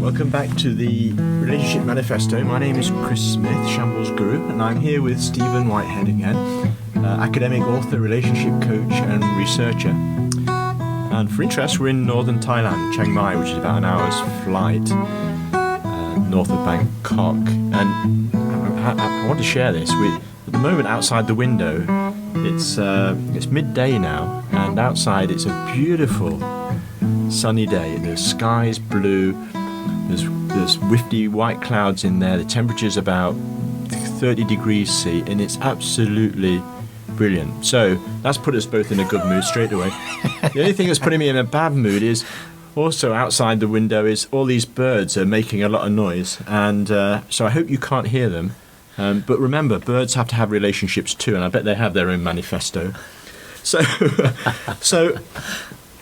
Welcome back to the Relationship Manifesto. My name is Chris Smith, Shamblesguru, and I'm here with Stephen Whitehead again, academic author, relationship coach and researcher. And for interest, we're in northern Thailand, Chiang Mai, which is about an hour's flight north of Bangkok. And I want to share this. At the moment, outside the window, it's midday now, and outside it's a beautiful sunny day. The sky's blue. There's wifty white clouds in there. The temperature's about 30 degrees C, and it's absolutely brilliant. So that's put us both in a good mood straight away. The only thing that's putting me in a bad mood is also outside the window is all these birds are making a lot of noise, and so I hope you can't hear them. But remember, birds have to have relationships too, and I bet they have their own manifesto. So,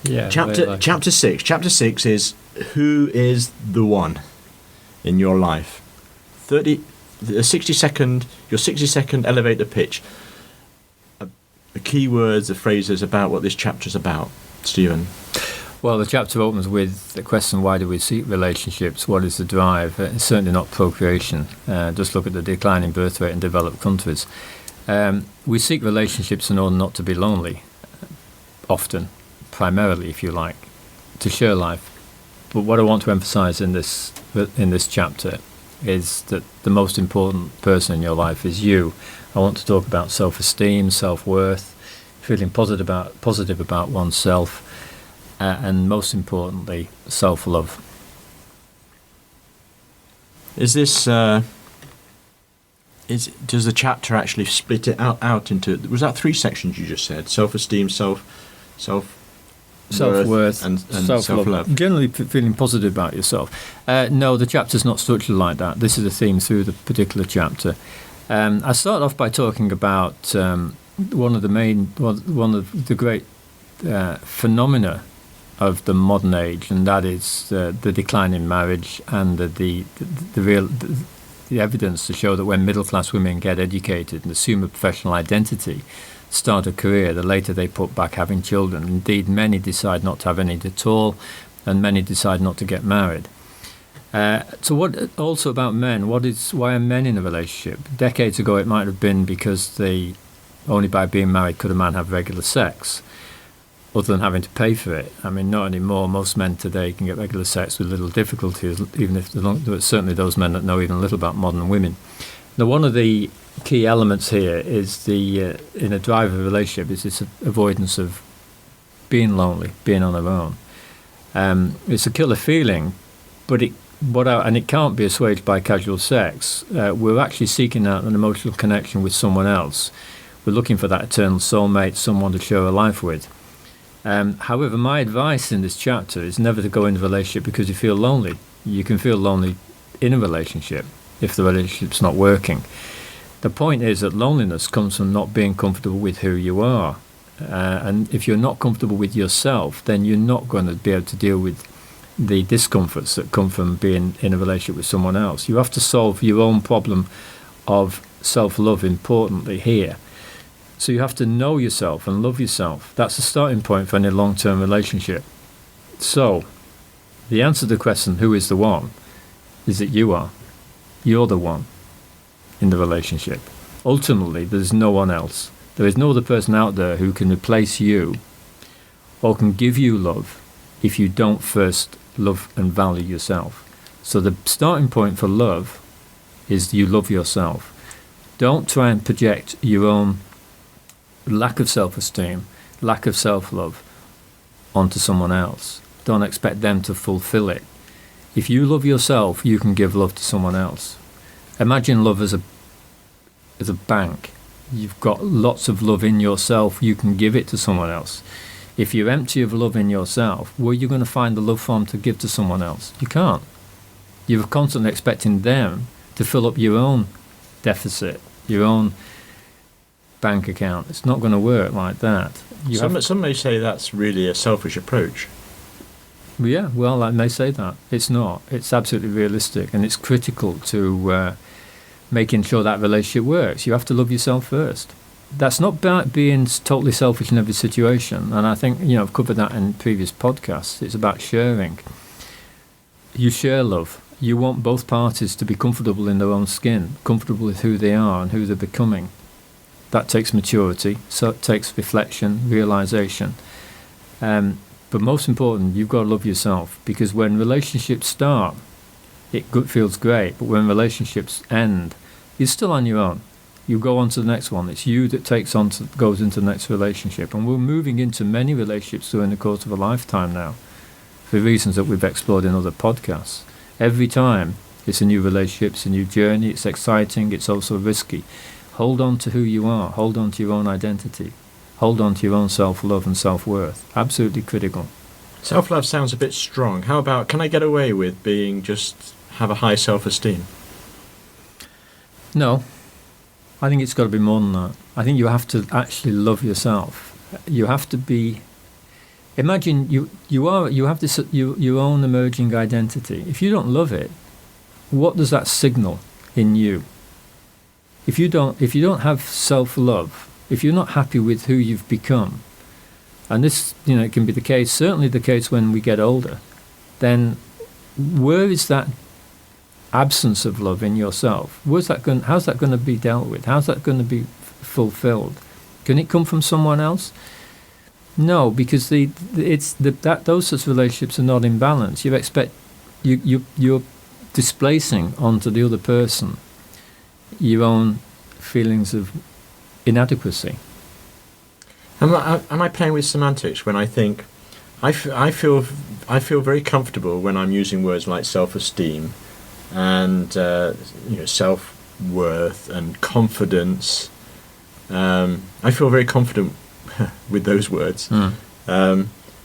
yeah, chapter 6. Chapter 6 is who is the one in your life. 60 second elevator pitch. The key words, the phrases about what this chapter's about. Stephen. Well, the chapter opens with the question, why do we seek relationships? What is the drive? It's certainly not procreation. Just look at the declining birth rate in developed countries. We seek relationships in order not to be lonely, often, primarily, if you like, to share life. But what I want to emphasize in this chapter is that the most important person in your life is you. I want to talk about self-esteem, self-worth, feeling positive about oneself, and most importantly, self-love. Is this? Does the chapter actually split it out into? Was that 3 sections you just said? Self-esteem, self-worth and self-love. Generally feeling positive about yourself. No, the chapter's not structured like that. This is a theme through the particular chapter. I start off by talking about one of the great phenomena of the modern age, and that is the decline in marriage and the evidence to show that when middle-class women get educated and assume a professional identity, start a career, the later they put back having children. Indeed, many decide not to have any at all, and many decide not to get married. So what also about men? Why are men in a relationship? Decades ago, it might have been because only by being married could a man have regular sex, other than having to pay for it. I mean, not anymore. Most men today can get regular sex with little difficulty, even if certainly those men that know even a little about modern women. Now, one of the key elements here is in a drive of a relationship is this avoidance of being lonely, being on our own. It's a killer feeling, but it can't be assuaged by casual sex. We're actually seeking out an emotional connection with someone else. We're looking for that eternal soulmate, someone to share a life with. However, my advice in this chapter is never to go into a relationship because you feel lonely. You can feel lonely in a relationship if the relationship's not working. The point is that loneliness comes from not being comfortable with who you are. And if you're not comfortable with yourself, then you're not going to be able to deal with the discomforts that come from being in a relationship with someone else. You have to solve your own problem of self-love, importantly, here. So you have to know yourself and love yourself. That's the starting point for any long-term relationship. So the answer to the question, who is the one, is that you are. You're the one in the relationship. Ultimately, there's no one else. There is no other person out there who can replace you or can give you love if you don't first love and value yourself. So the starting point for love is you love yourself. Don't try and project your own lack of self-esteem, lack of self-love onto someone else. Don't expect them to fulfill it. If you love yourself, you can give love to someone else. Imagine love as a bank. You've got lots of love in yourself, you can give it to someone else. If you're empty of love in yourself, where are you going to find the love from to give to someone else? You can't. You're constantly expecting them to fill up your own deficit, your own bank account. It's not going to work like that. Some may say that's really a selfish approach. Yeah, well, I may say that. It's not. It's absolutely realistic, and it's critical to making sure that relationship works. You have to love yourself first. That's not about being totally selfish in every situation, and I think I've covered that in previous podcasts. It's about sharing. you share love. You want both parties to be comfortable in their own skin, comfortable with who they are and who they're becoming. That takes maturity, so it takes reflection, realization. But most important, you've got to love yourself, because when relationships start, feels great, but when relationships end, you're still on your own. You go on to the next one. It's you that goes into the next relationship. And we're moving into many relationships during the course of a lifetime now, for reasons that we've explored in other podcasts. Every time it's a new relationship, it's a new journey, it's exciting, it's also risky. Hold on to who you are, hold on to your own identity, hold on to your own self-love and self-worth. Absolutely critical. Self-love sounds a bit strong. How about, can I get away with have a high self-esteem? No, I think it's got to be more than that. I think you have to actually love yourself. You have to be. Imagine you have this your own emerging identity. If you don't love it, what does that signal in you? If you don't have self-love, if you're not happy with who you've become, and this, it can be the case, certainly the case when we get older, then where is that absence of love in yourself? How's that going to be dealt with? How's that going to be fulfilled? Can it come from someone else? No, because those sorts of relationships are not in balance. You're displacing onto the other person your own feelings of inadequacy. Am I playing with semantics when I think I feel very comfortable when I'm using words like self-esteem and self-worth and confidence? I feel very confident with those words.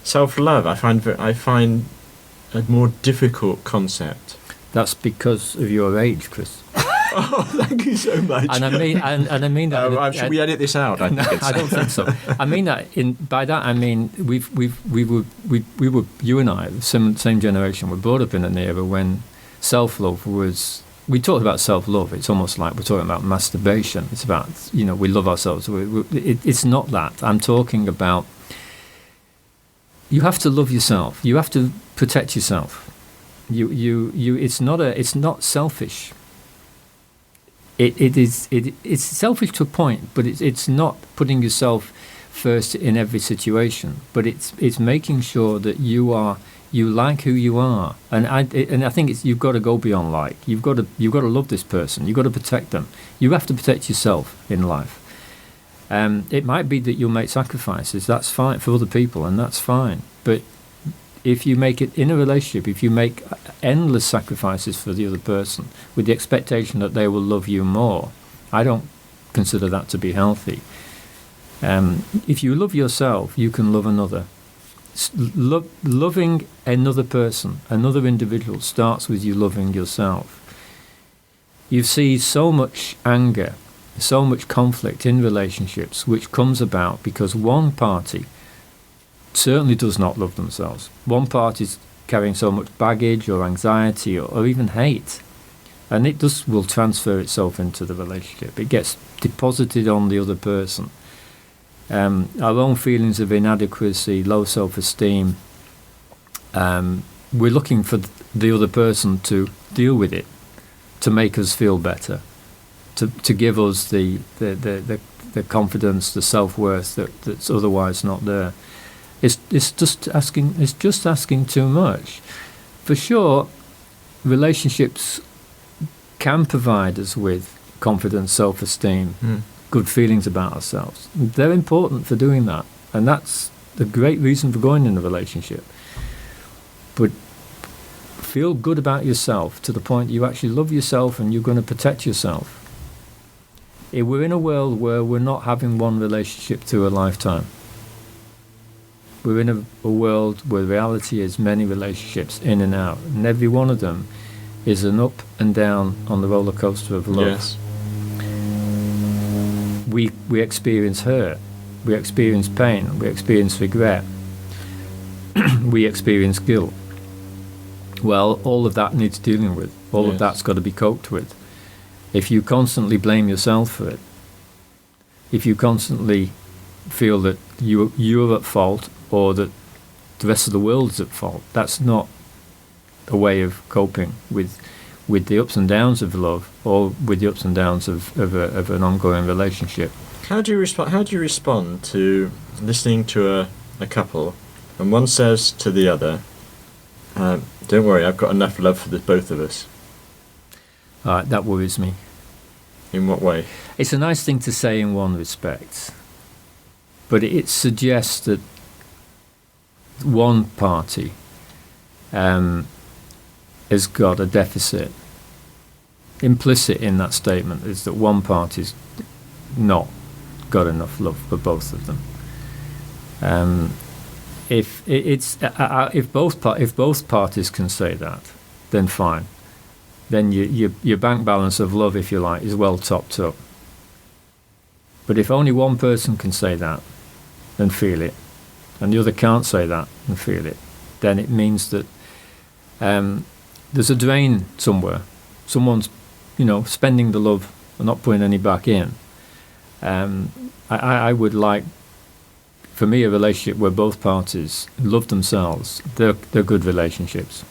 Self-love, I find a more difficult concept. That's because of your age, Chris. Oh, thank you so much. And I mean that. Should we edit this out? I don't think so. I mean that. By that I mean we were you and I, the same generation, were brought up in an era when self-love was. We talked about self-love. It's almost like we're talking about masturbation. It's about we love ourselves. It's not that. I'm talking about. You have to love yourself. You have to protect yourself. It's not selfish. It's selfish to a point, but it's not putting yourself first in every situation. But it's making sure that you like who you are, and I think you've got to go beyond like. You've got to love this person. You've got to protect them. You have to protect yourself in life. It might be that you'll make sacrifices. That's fine for other people, and that's fine. But if you make it in a relationship, if you make endless sacrifices for the other person with the expectation that they will love you more, I don't consider that to be healthy. If you love yourself, you can love another. Loving another person, another individual, starts with you loving yourself. You see so much anger, so much conflict in relationships, which comes about because one party certainly does not love themselves. One party is carrying so much baggage or anxiety or even hate, and it will transfer itself into the relationship. It gets deposited on the other person. Our own feelings of inadequacy, low self-esteem, we're looking for the other person to deal with it, to make us feel better, to give us the confidence, the self-worth that's otherwise not there. It's just asking too much. For sure, relationships can provide us with confidence, self-esteem, good feelings about ourselves. They're important for doing that, and that's the great reason for going in a relationship. But feel good about yourself to the point you actually love yourself and you're going to protect yourself. We're in a world where we're not having one relationship through a lifetime. We're in a world where reality is many relationships in and out, and every one of them is an up and down on the roller coaster of love. Yes. We experience hurt, we experience pain, we experience regret, we experience guilt. Well, all of that needs dealing with. All of that's got to be coped with. If you constantly blame yourself for it, if you constantly feel that you're at fault or that the rest of the world's at fault, that's not a way of coping with the ups and downs of love, or with the ups and downs of an ongoing relationship. How do you respond to listening to a couple, and one says to the other, "Don't worry, I've got enough love for the both of us"? That worries me. In what way? It's a nice thing to say in one respect, but it suggests that one party has got a deficit. Implicit in that statement is that one party's not got enough love for both of them. If both parties can say that, then fine. Then your bank balance of love, if you like, is well topped up. But if only one person can say that and feel it, and the other can't say that and feel it, then it means that there's a drain somewhere. Someone's, spending the love and not putting any back in. I would like, for me, a relationship where both parties love themselves. They're good relationships.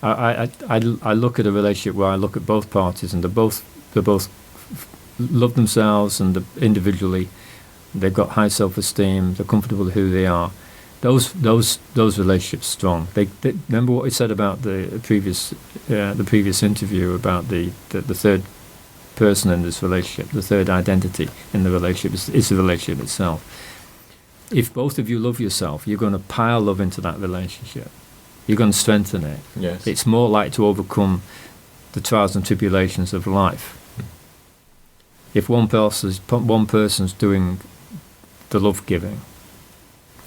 I look at a relationship where I look at both parties and they both love themselves, and individually they've got high self-esteem. They're comfortable with who they are. Those relationships strong. They remember what we said about the previous interview about the third person in this relationship. The third identity in the relationship is the relationship itself. If both of you love yourself, you're going to pile love into that relationship. You're going to strengthen it. Yes. It's more likely to overcome the trials and tribulations of life. If one person's doing the love giving,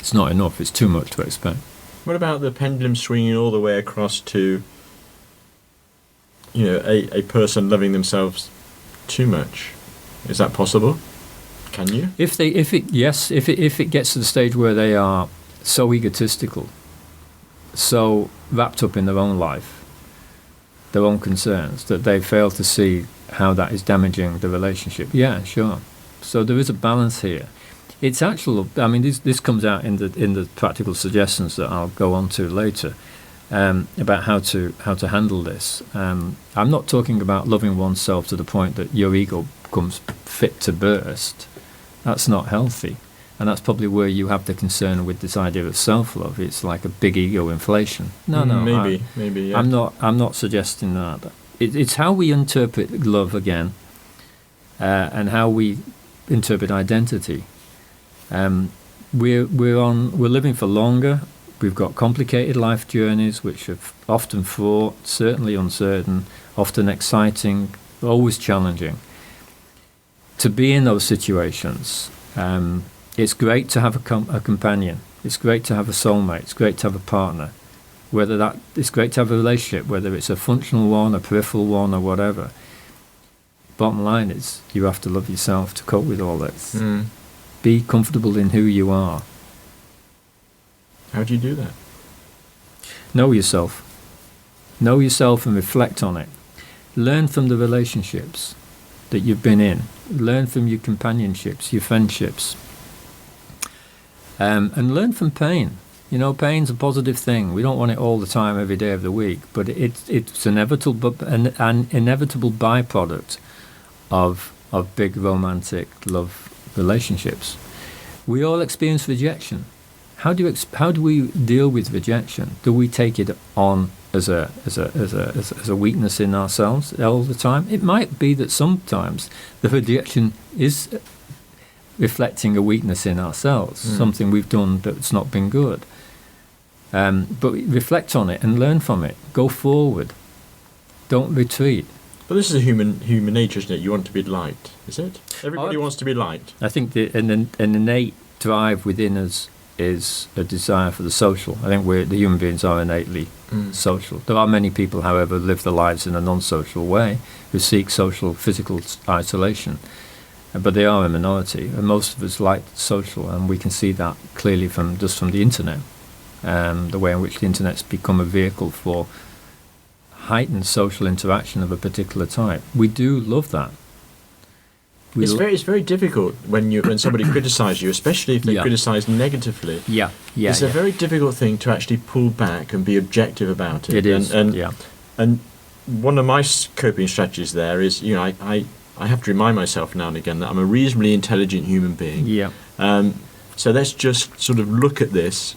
it's not enough. It's too much to expect. What about the pendulum swinging all the way across to, a person loving themselves too much? Is that possible? Can you? If it gets to the stage where they are so egotistical, so wrapped up in their own life, their own concerns, that they fail to see how that is damaging the relationship. Yeah, sure. So there is a balance here. It's actual. I mean, this comes out in the practical suggestions that I'll go on to later about how to handle this. I'm not talking about loving oneself to the point that your ego becomes fit to burst. That's not healthy, and that's probably where you have the concern with this idea of self-love. It's like a big ego inflation. No, maybe. Yeah. I'm not suggesting that. It's how we interpret love again, and how we interpret identity. We're living for longer. We've got complicated life journeys, which are often fraught, certainly uncertain, often exciting, always challenging. To be in those situations, it's great to have a companion. It's great to have a soulmate. It's great to have a partner. It's great to have a relationship, whether it's a functional one, a peripheral one, or whatever. Bottom line is, you have to love yourself to cope with all this. Be comfortable in who you are. How do you do that? Know yourself. Know yourself and reflect on it. Learn from the relationships that you've been in. Learn from your companionships, your friendships. And learn from pain. Pain's a positive thing. We don't want it all the time, every day of the week, but it's an inevitable byproduct of big romantic love relationships. We all experience rejection. How do we deal with rejection? Do we take it on as a weakness in ourselves all the time? It might be that sometimes the rejection is reflecting a weakness in ourselves, something we've done that's not been good. But reflect on it and learn from it. Go forward. Don't retreat. But this is a human nature, isn't it? You want to be liked, is it? Everybody wants to be liked. I think an innate drive within us is a desire for the social. I think the human beings are innately social. There are many people, however, live their lives in a non-social way, who seek social, physical isolation. But they are a minority, and most of us like social, and we can see that clearly from the internet, the way in which the internet's become a vehicle for heightened social interaction of a particular type. We do love that. It's very difficult when somebody criticises you, especially if they criticise negatively. It's a very difficult thing to actually pull back and be objective about it. It is. And one of my coping strategies there is, I have to remind myself now and again that I'm a reasonably intelligent human being. So let's just sort of look at this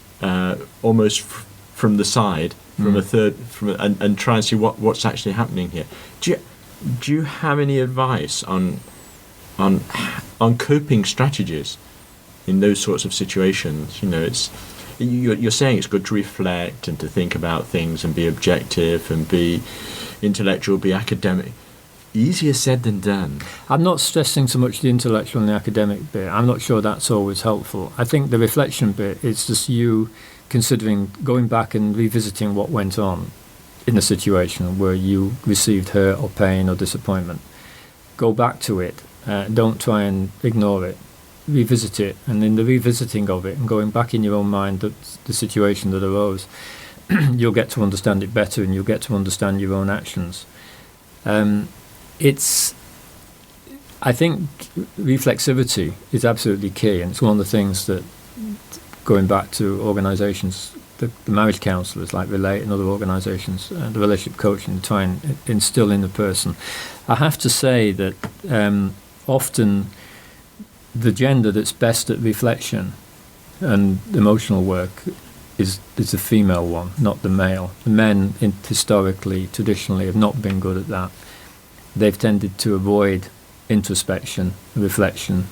almost from the side, and try and see what's actually happening here. Do you have any advice on coping strategies in those sorts of situations? You're saying it's good to reflect and to think about things and be objective and be intellectual, be academic. Easier said than done. I'm not stressing so much the intellectual and the academic bit. I'm not sure that's always helpful. I think the reflection bit is just you considering going back and revisiting what went on in a situation where you received hurt or pain or disappointment. Go back to it. Don't try and ignore it. Revisit it. And in the revisiting of it and going back in your own mind the situation that arose, you'll get to understand it better and you'll get to understand your own actions. I think reflexivity is absolutely key, and it's one of the things that, going back to organisations, the marriage counsellors like Relate and other organisations, the relationship coaching, try and instill in the person. I have to say that often the gender that's best at reflection and emotional work is the female one, not the male. The men historically, traditionally, have not been good at that. They've tended to avoid introspection, reflection.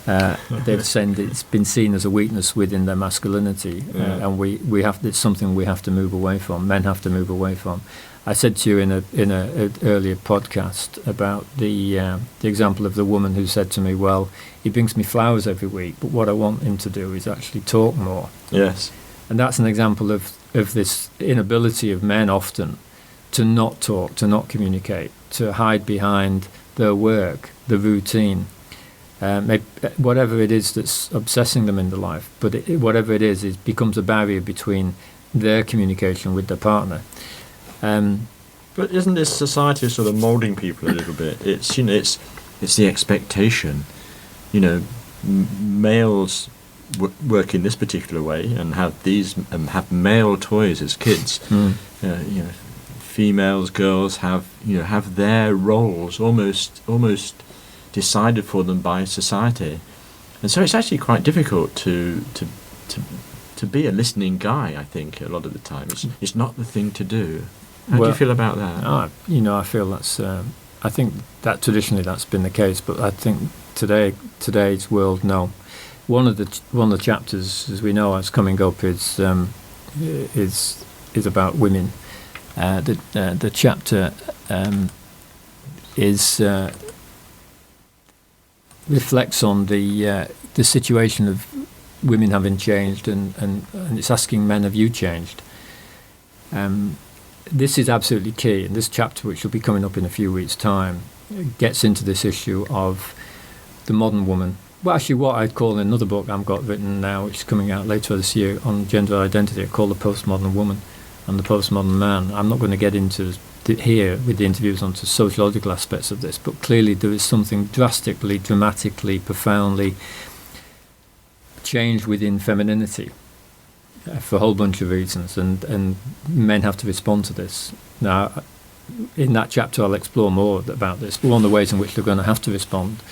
It's been seen as a weakness within their masculinity, and it's something we have to move away from. Men have to move away from. I said to you in a earlier podcast about the example of the woman who said to me, "Well, he brings me flowers every week, but what I want him to do is actually talk more." Yes, and that's an example of this inability of men often to not talk, to not communicate, to hide behind their work, the routine. Whatever it is that's obsessing them in their life, but whatever it is, it becomes a barrier between their communication with their partner. But isn't this society sort of moulding people a little bit? It's it's the expectation. Males work in this particular way and have male toys as kids. Females, girls have their roles almost decided for them by society, and so it's actually quite difficult to be a listening guy. I think a lot of the time it's not the thing to do. How do you feel about that? I feel that's. I think that traditionally that's been the case, but I think today's world, no. One of the chapters, as we know, that's coming up is about women. The chapter reflects on the situation of women having changed, and it's asking men, have you changed? This is absolutely key, and this chapter, which will be coming up in a few weeks' time, gets into this issue of the modern woman. Well, actually, what I'd call in another book I've got written now, which is coming out later this year on gender identity, I call the postmodern woman and the postmodern man. I'm not going to get into here with the interviews onto sociological aspects of this, but clearly there is something drastically, dramatically, profoundly changed within femininity for a whole bunch of reasons, and men have to respond to this. Now, in that chapter I'll explore more about this, but one of the ways in which they're going to have to respond,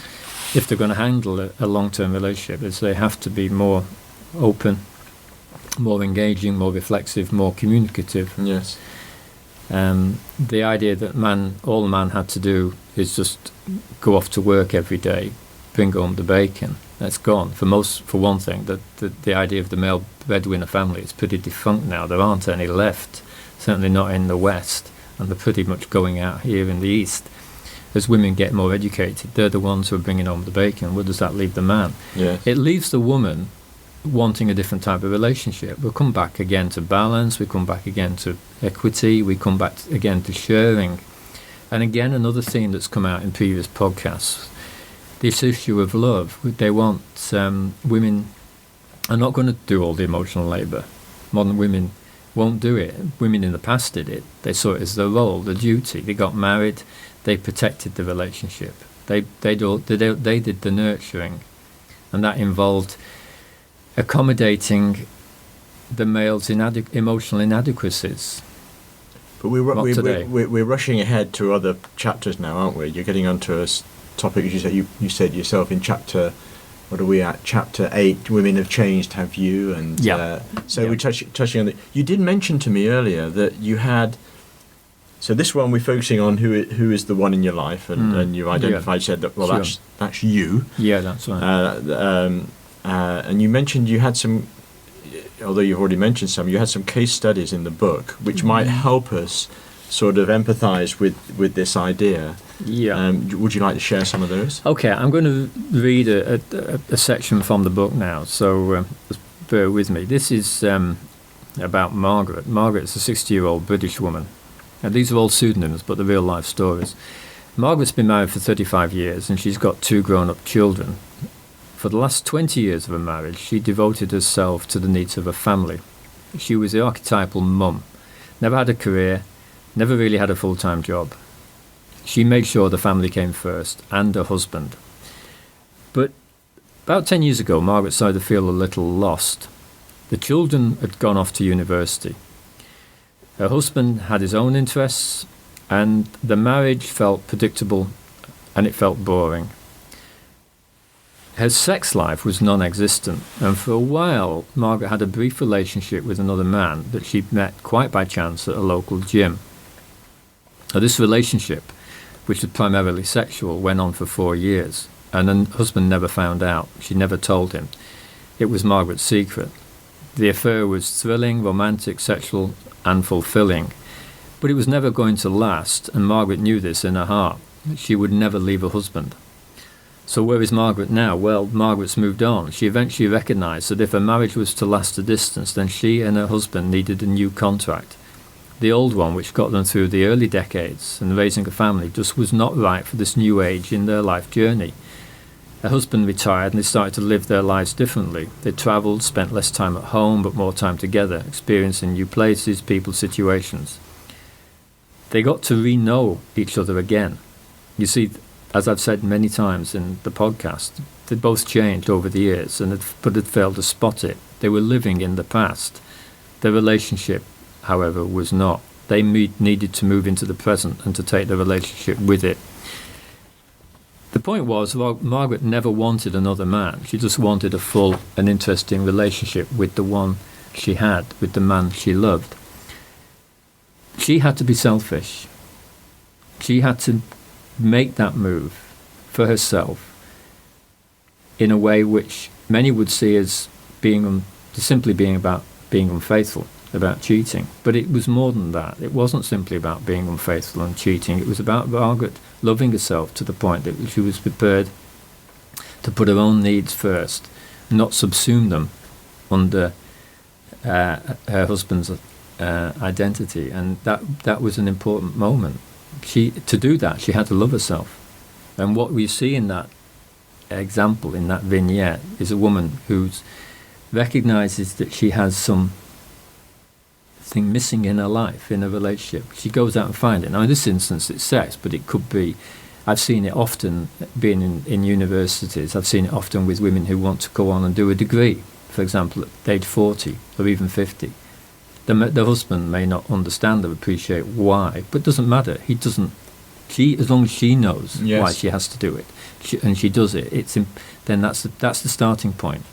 if they're going to handle a long-term relationship, is they have to be more open, more engaging, more reflexive, more communicative. Yes. The idea that all a man had to do is just go off to work every day, bring home the bacon. That's gone. For one thing, the idea of the male breadwinner family is pretty defunct now. There aren't any left, certainly not in the West, and they're pretty much going out here in the East. As women get more educated, they're the ones who are bringing home the bacon. Where does that leave the man? Yes. It leaves the woman wanting a different type of relationship. We'll come back again to balance, we come back again to equity, we come back again to sharing. And again, another theme that's come out in previous podcasts, this issue of love. They want women are not going to do all the emotional labour. Modern women won't do it. Women in the past did it. They saw it as their role, their duty. They got married, they protected the relationship. They did the nurturing, and that involved accommodating the male's emotional inadequacies. But we're rushing ahead to other chapters now, aren't we? You're getting onto a topic, as you said yourself, in chapter. What are we at? Chapter 8. Women have changed, have you? And we're touching on it. You did mention to me earlier that you had. So this one we're focusing on who is the one in your life, and you identified, said that that's you. Yeah, that's right. And you mentioned you had some, although you've already mentioned some, you had some case studies in the book which might help us sort of empathise with this idea. Yeah. Would you like to share some of those? Okay, I'm going to read a section from the book now, so bear with me. This is about Margaret. Margaret is a 60-year-old British woman. Now, these are all pseudonyms, but they're real-life stories. Margaret's been married for 35 years, and she's got 2 grown-up children. For the last 20 years of her marriage, she devoted herself to the needs of her family. She was the archetypal mum. Never had a career, never really had a full-time job. She made sure the family came first, and her husband. But about 10 years ago, Margaret started to feel a little lost. The children had gone off to university. Her husband had his own interests, and the marriage felt predictable, and it felt boring. Her sex life was non-existent, and for a while, Margaret had a brief relationship with another man that she'd met quite by chance at a local gym. Now, this relationship, which was primarily sexual, went on for 4 years, and her husband never found out. She never told him. It was Margaret's secret. The affair was thrilling, romantic, sexual, and fulfilling, but it was never going to last, and Margaret knew this in her heart. She would never leave her husband. So where is Margaret now? Well, Margaret's moved on. She eventually recognised that if her marriage was to last a distance, then she and her husband needed a new contract. The old one, which got them through the early decades and raising a family, just was not right for this new age in their life journey. Her husband retired and they started to live their lives differently. They travelled, spent less time at home but more time together, experiencing new places, people, situations. They got to re-know each other again. You see, as I've said many times in the podcast, they both changed over the years but had failed to spot it. They were living in the past. Their relationship, however, was not. They needed to move into the present and to take the relationship with it. The point was, Margaret never wanted another man. She just wanted a full and interesting relationship with the one she had, with the man she loved. She had to be selfish. She had to make that move for herself in a way which many would see as simply being about being unfaithful, about cheating. But it was more than that. It wasn't simply about being unfaithful and cheating. It was about Margaret loving herself to the point that she was prepared to put her own needs first, not subsume them under her husband's identity. And that was an important moment. To do that, she had to love herself. And what we see in that example, in that vignette, is a woman who recognises that she has something missing in her life, in a relationship. She goes out and finds it. Now, in this instance, it's sex, but it could be, I've seen it often, being in universities, I've seen it often with women who want to go on and do a degree, for example, at age 40 or even 50. The husband may not understand or appreciate why, but it doesn't matter. He doesn't. As long as she knows why she has to do it, and she does it, then that's the starting point.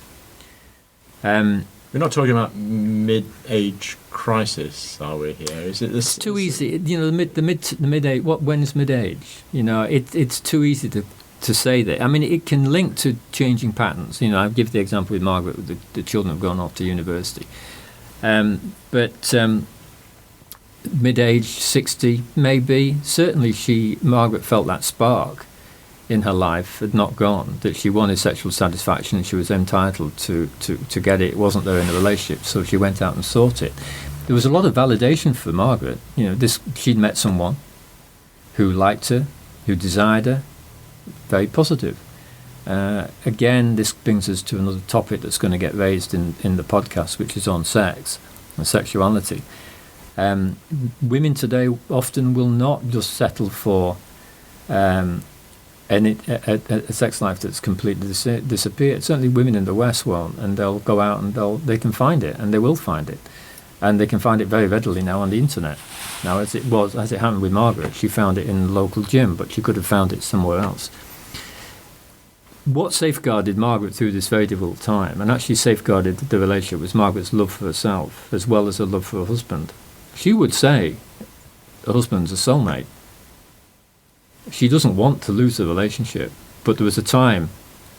We're not talking about mid-age crisis, are we? Here, is it this? It's too easy. You know, the mid-age. When is mid-age? You know, it's too easy to say that. I mean, it can link to changing patterns. You know, I'll give the example with Margaret. The children have gone off to university. But mid-age, 60, maybe. Certainly Margaret felt that spark in her life had not gone, that she wanted sexual satisfaction and she was entitled to get it. It wasn't there in the relationship, so she went out and sought it. There was a lot of validation for Margaret. You know, she'd met someone who liked her, who desired her, very positive. Again, this brings us to another topic that's going to get raised in the podcast, which is on sex and sexuality. Women today often will not just settle for a a sex life that's completely disappeared. Certainly women in the West won't, and they'll go out and they can find it, and they will find it. And they can find it very readily now on the internet. Now, as it happened with Margaret, she found it in the local gym, but she could have found it somewhere else. What safeguarded Margaret through this very difficult time, and actually safeguarded the relationship, was Margaret's love for herself, as well as her love for her husband. She would say her husband's a soulmate. She doesn't want to lose the relationship, but there was a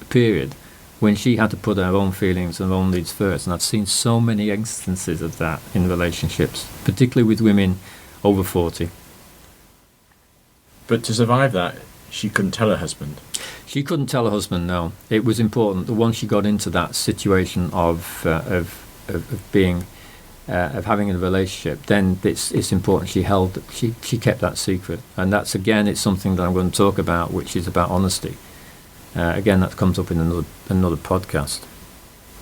period, when she had to put her own feelings and her own needs first. And I've seen so many instances of that in relationships, particularly with women over 40. But to survive that, she couldn't tell her husband. She couldn't tell her husband, no. It was important that once she got into that situation of having a relationship, then it's important she kept that secret. And that's, again, it's something that I'm going to talk about, which is about honesty. Again, that comes up in another podcast.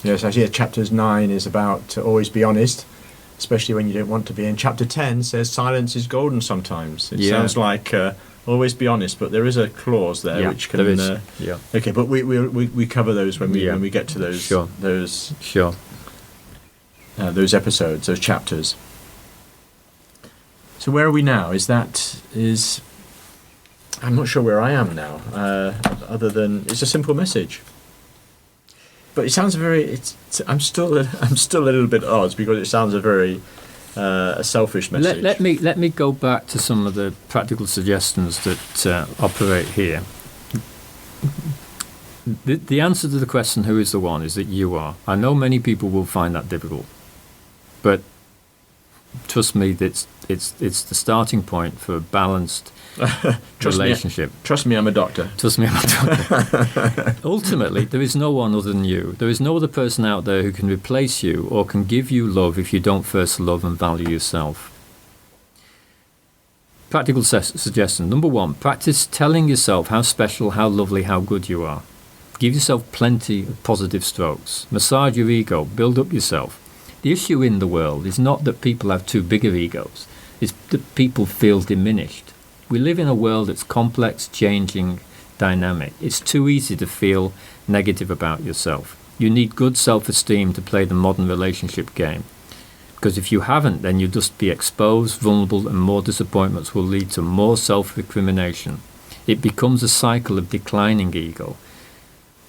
Yes, actually, chapter 9 is about to always be honest, especially when you don't want to be. And chapter 10 says silence is golden sometimes. It sounds like always be honest, but there is a clause there which can. There is. Okay, but we cover those when we get to those those episodes, those chapters. So where are we now? I'm not sure where I am now, other than it's a simple message. But it sounds I'm still a little bit odd, because it sounds a selfish message. Let me go back to some of the practical suggestions that operate here. The answer to the question, who is the one, is that you are. I know many people will find that difficult, but trust me, it's the starting point for a balanced relationship. Trust me, I'm a doctor. Ultimately, there is no one other than you. There is no other person out there who can replace you or can give you love if you don't first love and value yourself. Practical suggestion. Number 1, practice telling yourself how special, how lovely, how good you are. Give yourself plenty of positive strokes. Massage your ego. Build up yourself. The issue in the world is not that people have too big of egos. It's that people feel diminished. We live in a world that's complex, changing, dynamic. It's too easy to feel negative about yourself. You need good self-esteem to play the modern relationship game. Because if you haven't, then you'll just be exposed, vulnerable, and more disappointments will lead to more self-recrimination. It becomes a cycle of declining ego.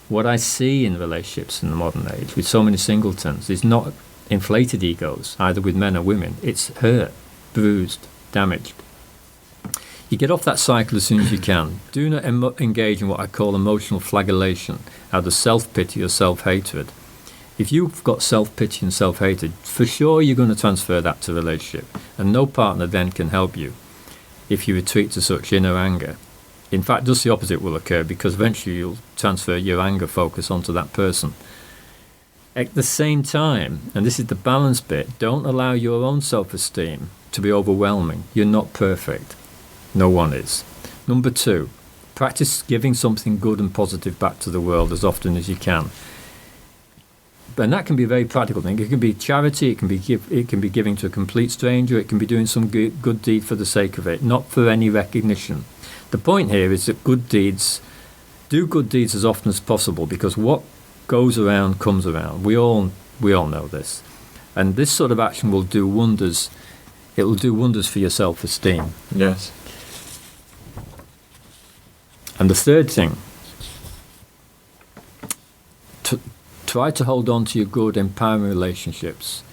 What I see in relationships in the modern age with so many singletons is not inflated egos, either with men or women. It's hurt, bruised, damaged. You get off that cycle as soon as you can. Do not engage in what I call emotional flagellation, either self-pity or self-hatred. If you've got self-pity and self-hatred, for sure you're going to transfer that to relationship, and no partner then can help you if you retreat to such inner anger. In fact, just the opposite will occur, because eventually you'll transfer your anger focus onto that person. At the same time, and this is the balance bit, don't allow your own self-esteem to be overwhelming. You're not perfect. No one is. Number 2, practice giving something good and positive back to the world as often as you can. And that can be a very practical thing. It can be charity, it can be giving to a complete stranger, it can be doing some good deed for the sake of it, not for any recognition. The point here is that do good deeds as often as possible, because what goes around comes around. We all know this. And this sort of action will do wonders. It will do wonders for your self-esteem. Yes. And the third thing, try to hold on to your good, empowering relationships.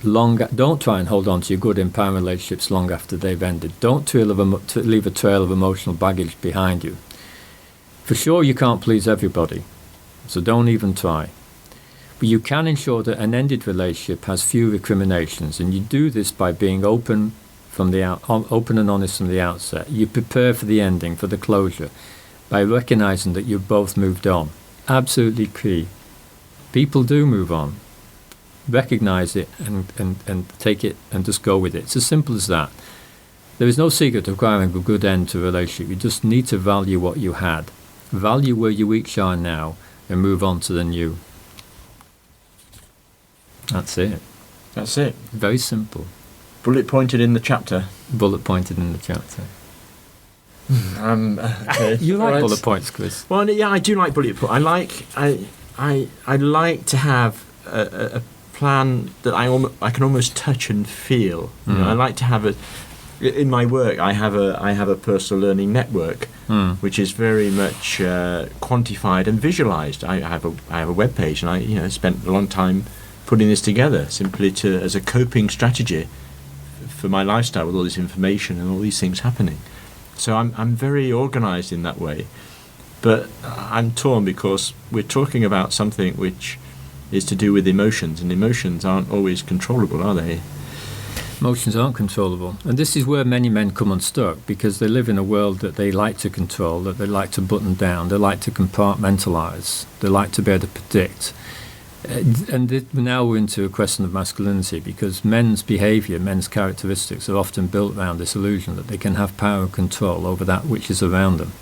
Don't try and hold on to your good, empowering relationships long after they've ended. Don't leave a trail of emotional baggage behind you. For sure, you can't please everybody, so don't even try. But you can ensure that an ended relationship has few recriminations, and you do this by being open and honest from the outset. You prepare for the ending, for the closure, by recognizing that you've both moved on. Absolutely key. People do move on. Recognize it and take it and just go with it. It's as simple as that. There is no secret to acquiring a good end to a relationship. You just need to value what you had. Value where you each are now and move on to the new. That's it. That's it. Very simple. Bullet pointed in the chapter. Bullet pointed in the chapter. Okay. You like Right. bullet points, Chris. Well, yeah, I do like bullet points. I like to have a plan that I can almost touch and feel. You know, I like to have in my work. I have a personal learning network, which is very much quantified and visualized. I have a web page, and I spent a long time putting this together simply as a coping strategy for my lifestyle with all this information and all these things happening. So I'm very organized in that way, but I'm torn because we're talking about something which is to do with emotions, and emotions aren't always controllable, are they? Emotions aren't controllable. And this is where many men come unstuck, because they live in a world that they like to control, that they like to button down, they like to compartmentalize, they like to be able to predict. Now we're into a question of masculinity, because men's behaviour, men's characteristics are often built around this illusion that they can have power and control over that which is around them.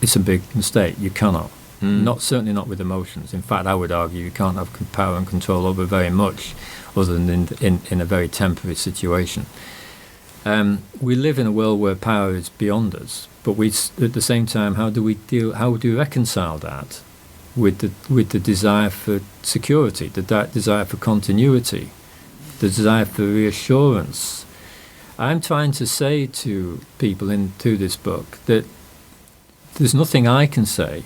It's a big mistake. You cannot. Certainly not with emotions. In fact, I would argue you can't have power and control over very much other than in a very temporary situation. We live in a world where power is beyond us, but at the same time, how do we reconcile that with the desire for security, the desire for continuity, the desire for reassurance? I'm trying to say to people through this book that there's nothing I can say,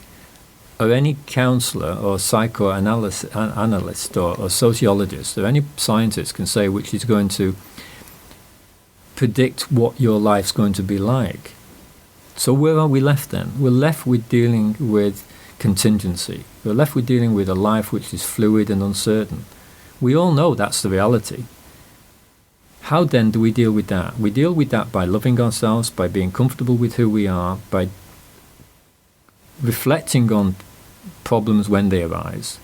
or any counsellor or psychoanalyst or sociologist or any scientist can say, which is going to predict what your life's going to be like. So where are we left then? We're left with dealing with contingency. We're left with dealing with a life which is fluid and uncertain. We all know that's the reality. How then do we deal with that? We deal with that by loving ourselves, by being comfortable with who we are, by reflecting on problems when they arise,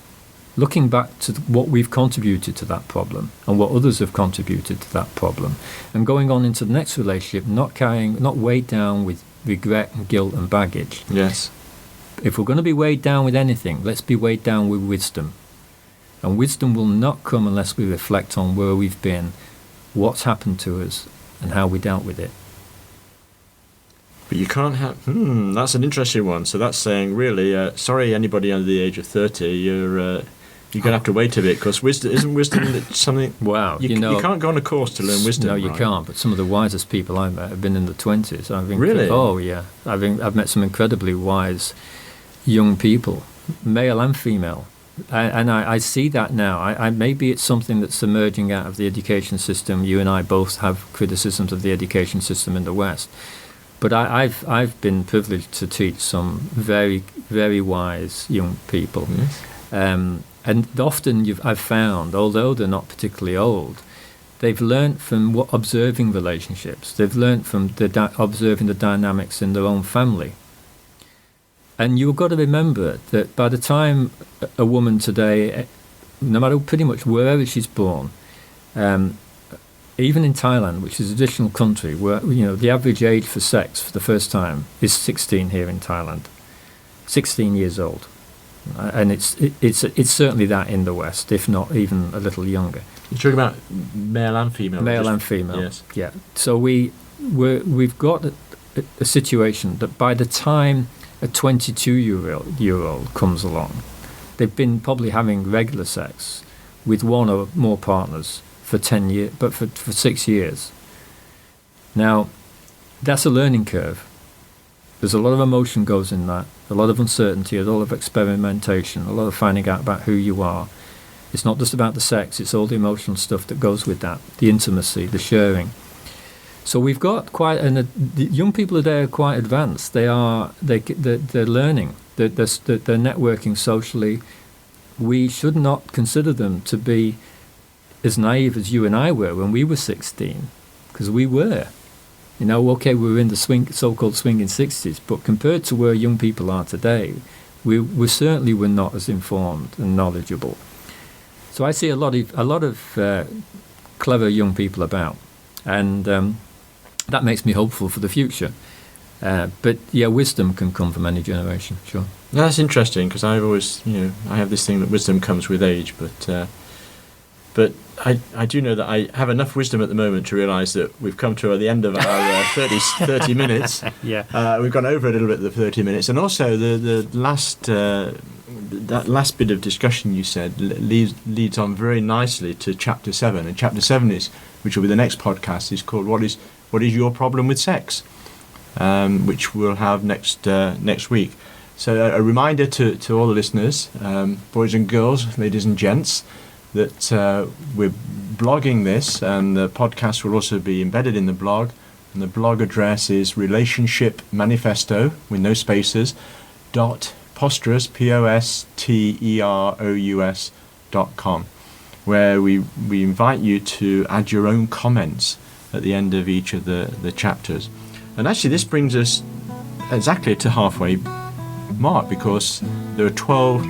looking back to what we've contributed to that problem and what others have contributed to that problem, and going on into the next relationship, not weighed down with regret and guilt and baggage. Yes. If we're going to be weighed down with anything, let's be weighed down with wisdom. And wisdom will not come unless we reflect on where we've been, what's happened to us, and how we dealt with it. But you can't have... that's an interesting one. So that's saying, really, sorry, anybody under the age of 30, you're going to have to wait a bit, because isn't wisdom something... Wow. You can't go on a course to learn wisdom. No, you can't. But some of the wisest people I've met have been in the 20s. Really? Oh, yeah. I've met some incredibly wise young people, male and female. And I see that now. Maybe it's something that's emerging out of the education system. You and I both have criticisms of the education system in the West. But I've been privileged to teach some very, very wise young people. Yes. And often I've found, although they're not particularly old, they've learnt from observing relationships. They've learnt from observing the dynamics in their own family. And you've got to remember that by the time a woman today, no matter pretty much wherever she's born, even in Thailand, which is a traditional country, where the average age for sex for the first time is 16 here in Thailand, 16 years old, and it's certainly that in the West, if not even a little younger. You're talking about male and female. Male and female. Yes. Yeah. So we've got a situation that by the time a 22-year-old comes along, they've been probably having regular sex with one or more partners for 10 years, but for 6 years. Now, that's a learning curve. There's a lot of emotion goes in that, a lot of uncertainty, a lot of experimentation, a lot of finding out about who you are. It's not just about the sex, it's all the emotional stuff that goes with that, the intimacy, the sharing. So we've got the young people today are quite advanced. They're learning, they're networking socially. We should not consider them to be as naive as you and I were when we were 16, because we were. Okay, we were in the so-called swinging 60s, but compared to where young people are today, we certainly were not as informed and knowledgeable. So I see a lot of clever young people about, and that makes me hopeful for the future. But yeah, wisdom can come from any generation, sure. That's interesting, because I've always, I have this thing that wisdom comes with age, but But I do know that I have enough wisdom at the moment to realise that we've come to the end of our 30 minutes. Yeah. We've gone over a little bit of the 30 minutes. And also the last that last bit of discussion you said leads on very nicely to Chapter 7. And Chapter 7 is, which will be the next podcast, is called What is Your Problem with Sex? Which we'll have next week. So a reminder to all the listeners, boys and girls, ladies and gents, that we're blogging this, and the podcast will also be embedded in the blog. And the blog address is Relationship Manifesto, with no spaces, .posterous, posterous.com, where we invite you to add your own comments at the end of each of the chapters. And actually this brings us exactly to halfway mark, because there are 12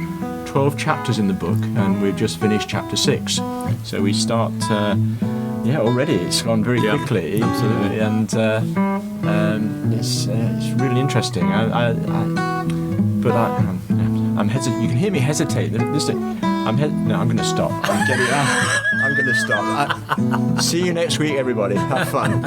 chapters in the book, and we've just finished chapter 6. So we start, already it's gone very quickly. Absolutely. And it's really interesting. I'm hesitant. You can hear me hesitate. Listen, I'm going to stop. I'm going to stop. See you next week, everybody. Have fun.